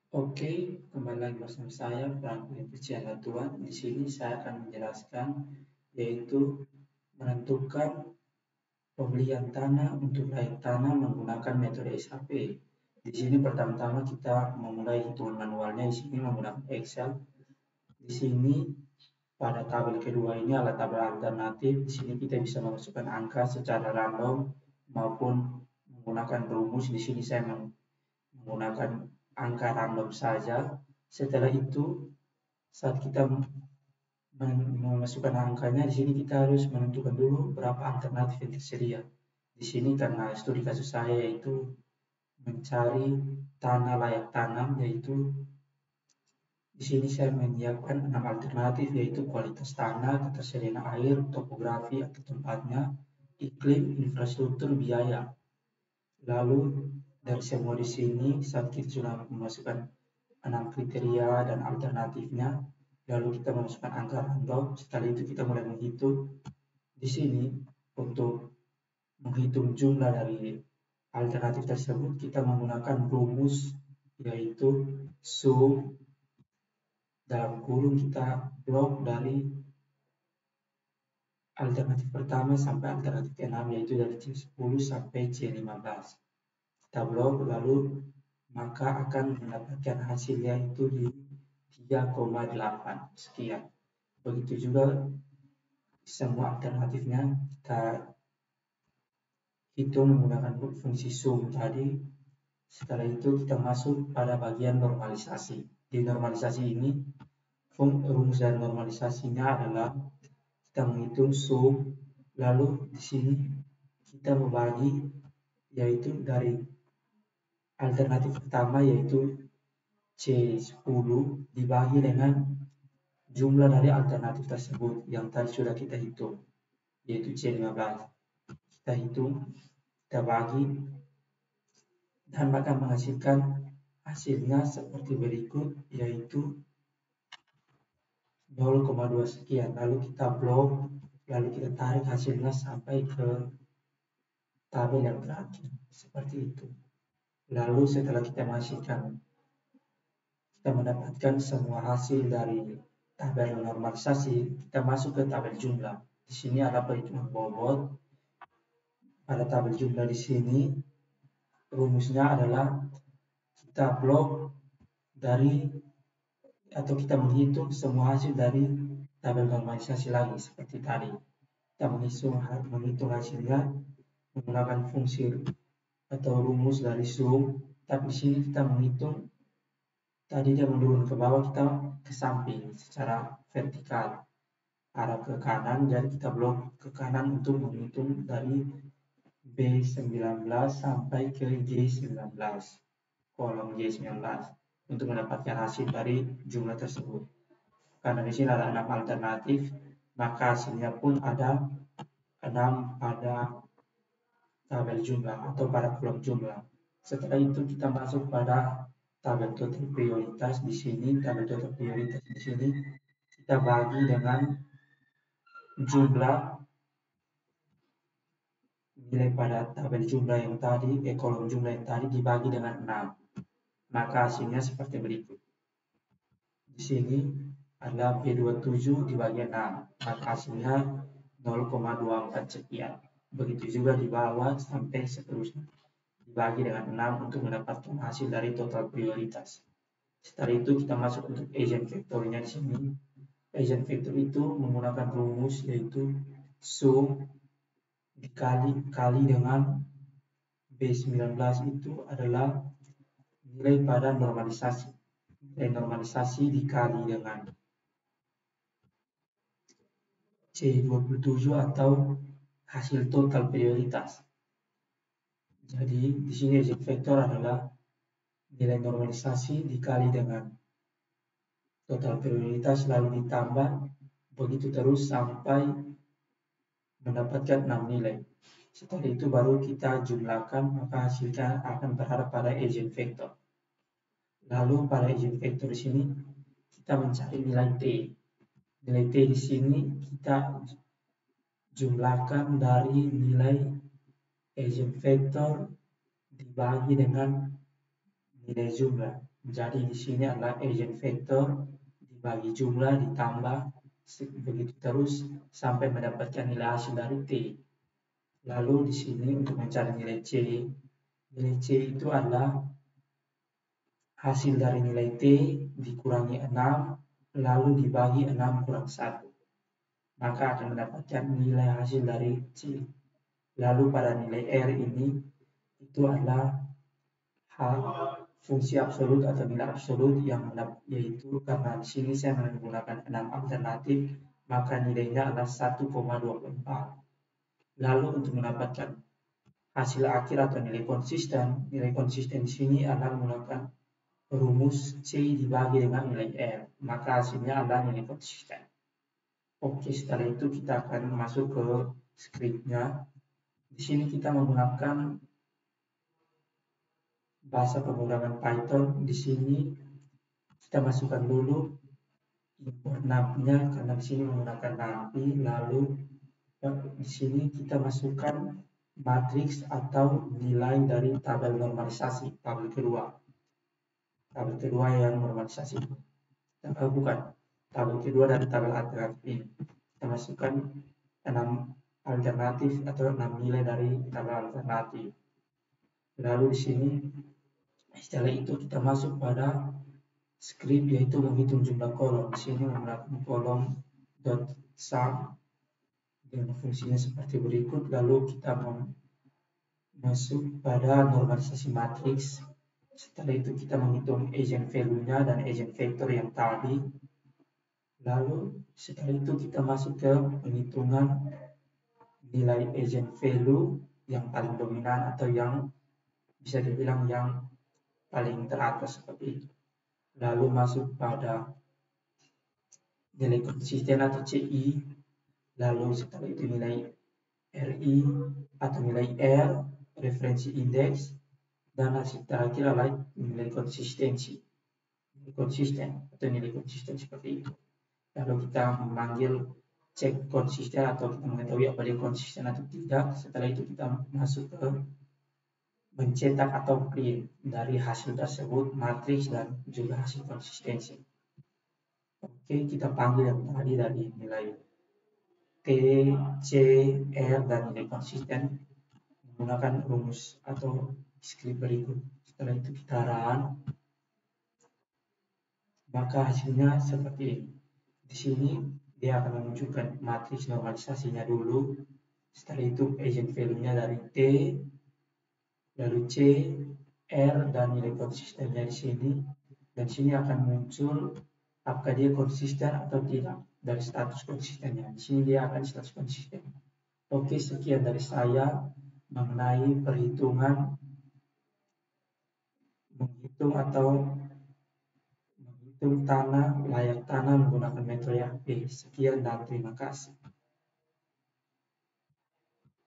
Oke, kembali lagi bersama saya, Franklin Tuan. Di sini saya akan menjelaskan yaitu menentukan pembelian tanah untuk layak tanah menggunakan metode SAP. Di sini pertama-tama kita memulai hitungan manualnya. Di sini menggunakan Excel. Di sini pada tabel kedua ini adalah tabel alternatif. Di sini kita bisa memasukkan angka secara random maupun menggunakan rumus. Di sini saya menggunakan angka random saja. Setelah itu, saat kita memasukkan angkanya, di sini kita harus menentukan dulu berapa alternatif yang tersedia. Di sini karena studi kasus saya yaitu mencari tanah layak tanam, yaitu di sini saya menyiapkan 6 alternatif yaitu kualitas tanah, ketersediaan air, topografi atau tempatnya, iklim, infrastruktur, biaya. Lalu dari semua di sini saat kita sudah memasukkan 6 kriteria dan alternatifnya, lalu kita memasukkan angka random. Setelah itu kita mulai menghitung. Di sini untuk menghitung jumlah dari alternatif tersebut kita menggunakan rumus yaitu sum dalam kurung kita blok dari alternatif pertama sampai alternatif ke-6 yaitu dari C10 sampai C15. Kita blok lalu maka akan mendapatkan hasilnya itu di 3,8 sekian. Begitu juga semua alternatifnya kita hitung menggunakan fungsi sum tadi. Setelah itu kita masuk pada bagian normalisasi. Di normalisasi ini rumus dari normalisasinya adalah kita menghitung sum, lalu di sini kita membagi yaitu dari alternatif pertama yaitu C10 dibagi dengan jumlah dari alternatif tersebut yang tadi sudah kita hitung yaitu C15. Kita hitung, kita bagi dan akan menghasilkan hasilnya seperti berikut yaitu 0,2 sekian. Lalu kita blok, lalu kita tarik hasilnya sampai ke tabel yang terakhir seperti itu. Lalu setelah kita masukkan, kita mendapatkan semua hasil dari tabel normalisasi, kita masuk ke tabel jumlah. Di sini ada perhitungan bobot. Pada tabel jumlah di sini rumusnya adalah kita blok dari atau kita menghitung semua hasil dari tabel normalisasi lagi seperti tadi. Kita menghitung hasilnya menggunakan fungsi atau rumus dari sum, tapi di sini kita menghitung tadi dia menurun ke bawah, kita ke samping secara vertikal arah ke kanan, jadi kita blok ke kanan untuk menghitung dari B19 sampai ke G19, kolom G19 untuk mendapatkan hasil dari jumlah tersebut. Karena di sini ada 6 alternatif, maka hasilnya pun ada 6 pada tabel jumlah atau pada kolom jumlah. Setelah itu kita masuk pada tabel total prioritas. Di sini tabel total prioritas di sini kita bagi dengan jumlah nilai pada tabel jumlah yang tadi, kolom jumlah yang tadi dibagi dengan 6. Maka hasilnya seperti berikut. Di sini adalah B27 dibagi 6, maka hasilnya 0,24 sekian. Begitu juga di bawah sampai seterusnya. Dibagi dengan 6 untuk mendapatkan hasil dari total prioritas. Setelah itu kita masuk untuk agent vektornya di sini. Agent vektor itu menggunakan rumus yaitu sum dikali dengan B19 itu adalah nilai pada normalisasi. Nilai normalisasi dikali dengan C27 atau hasil total prioritas. Jadi di sini agent vektor adalah nilai normalisasi dikali dengan total prioritas lalu ditambah begitu terus sampai mendapatkan 6 nilai. Setelah itu baru kita jumlahkan, maka hasilnya akan berada pada agent vektor. Lalu pada agent vektor di sini kita mencari nilai T. Nilai T di sini kita jumlahkan dari nilai agent vektor dibagi dengan nilai jumlah. Jadi di sini adalah eigenvector dibagi jumlah ditambah begitu terus sampai mendapatkan nilai hasil dari T. Lalu di sini untuk mencari nilai C itu adalah hasil dari nilai T dikurangi 6 lalu dibagi 6 kurang 1. Maka akan mendapatkan nilai hasil dari C. Lalu pada nilai R ini itu adalah fungsi absolut atau nilai absolut yang yaitu karena di sini saya menggunakan 6 alternatif maka nilainya adalah 1,24. Lalu untuk mendapatkan hasil akhir atau nilai konsisten di sini adalah menggunakan rumus C dibagi dengan nilai R, maka hasilnya adalah nilai konsisten. Oke, setelah itu kita akan masuk ke scriptnya. Di sini kita menggunakan bahasa pemrograman Python. Di sini kita masukkan dulu import num-nya karena di sini menggunakan NumPy. Lalu di sini kita masukkan matriks atau nilai dari tabel normalisasi, tabel kedua yang normalisasi. Bukan, tabel kedua dari tabel alternatif ini. Kita masukkan 6 alternatif atau 6 nilai dari tabel alternatif. Lalu di sini setelah itu kita masuk pada script yaitu menghitung jumlah kolom. Di sini menggunakan kolom .sum dengan fungsinya seperti berikut. Lalu kita masuk pada normalisasi matriks. Setelah itu kita menghitung eigenvalue-nya dan eigenvector yang tadi. Lalu setelah itu kita masuk ke penghitungan nilai eigenvalue yang paling dominan atau yang bisa dibilang yang paling teratas seperti itu. Lalu masuk pada nilai konsisten atau CI. Lalu setelah itu nilai RI atau nilai R, referensi indeks, dan hasil terakhir adalah nilai konsistensi. Nilai konsisten atau nilai konsisten seperti itu. Lalu kita memanggil cek konsisten atau kita mengetahui apa dia konsisten atau tidak. Setelah itu kita masuk ke mencetak atau print dari hasil tersebut, matriks dan juga hasil konsistensi. Oke, kita panggil yang tadi dari nilai T, C, R, dan nilai konsisten menggunakan rumus atau script berikut. Setelah itu kita run, maka hasilnya seperti ini. Di sini dia akan menunjukkan matriks normalisasinya dulu. Setelah itu eigenvalue-nya dari T, lalu C, R, dan nilai konsistennya di sini. Dan di sini akan muncul apakah dia konsisten atau tidak dari status konsistennya. Di sini dia akan status konsisten. Oke, sekian dari saya mengenai perhitungan menghitung layak tanah menggunakan metode AP. Sekian dan terima kasih.